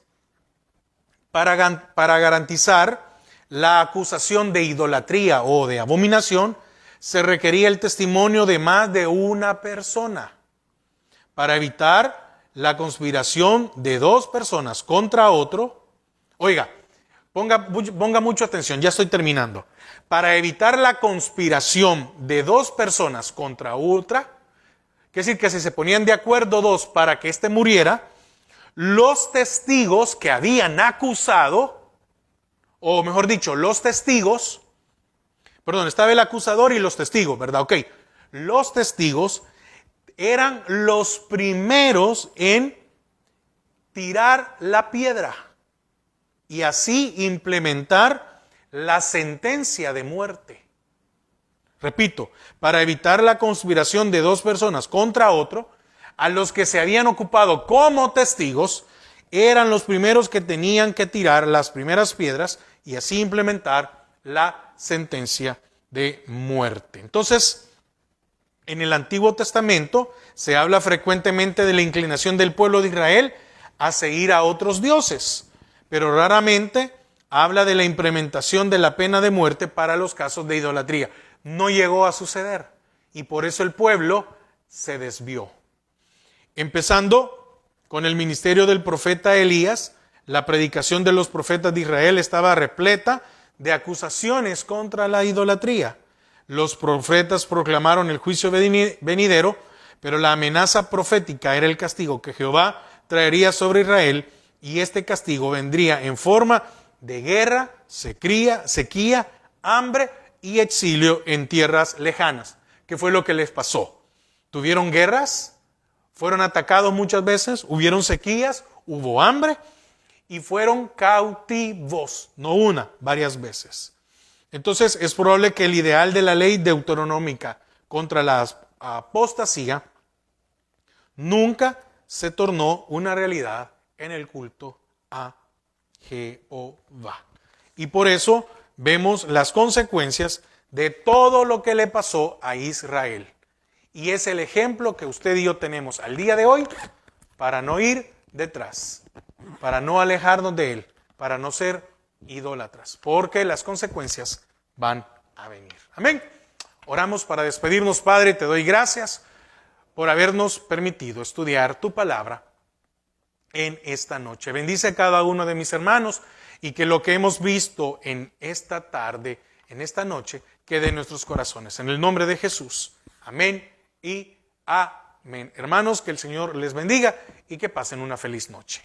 para garantizar la acusación de idolatría o de abominación, se requería el testimonio de más de una persona. Para evitar la conspiración de dos personas contra otro, oiga, ponga mucha atención, ya estoy terminando. Para evitar la conspiración de dos personas contra otra, quiere decir que si se ponían de acuerdo dos para que éste muriera, los testigos que habían acusado, o mejor dicho, estaba el acusador y los testigos, ¿verdad? Ok, los testigos eran los primeros en tirar la piedra y así implementar la sentencia de muerte. Repito, para evitar la conspiración de dos personas contra otro, a los que se habían ocupado como testigos, eran los primeros que tenían que tirar las primeras piedras y así implementar la sentencia de muerte. Entonces, en el Antiguo Testamento se habla frecuentemente de la inclinación del pueblo de Israel a seguir a otros dioses, pero raramente habla de la implementación de la pena de muerte para los casos de idolatría. No llegó a suceder y por eso el pueblo se desvió. Empezando con el ministerio del profeta Elías, la predicación de los profetas de Israel estaba repleta de acusaciones contra la idolatría. Los profetas proclamaron el juicio venidero, pero la amenaza profética era el castigo que Jehová traería sobre Israel, y este castigo vendría en forma de guerra, sequía, hambre y exilio en tierras lejanas. ¿Qué fue lo que les pasó? ¿Tuvieron guerras? ¿Fueron atacados muchas veces? ¿Hubieron sequías? ¿Hubo hambre? Y fueron cautivos, no una, varias veces. Entonces es probable que el ideal de la ley deuteronómica contra la apostasía nunca se tornó una realidad en el culto a Jehová. Y por eso vemos las consecuencias de todo lo que le pasó a Israel. Y es el ejemplo que usted y yo tenemos al día de hoy para no ir detrás, para no alejarnos de él, para no ser idólatras, porque las consecuencias van a venir. Amén. Oramos para despedirnos. Padre, te doy gracias por habernos permitido estudiar tu palabra en esta noche. Bendice a cada uno de mis hermanos y que lo que hemos visto en esta tarde, en esta noche, quede en nuestros corazones. En el nombre de Jesús. Amén y amén. Hermanos, que el Señor les bendiga y que pasen una feliz noche.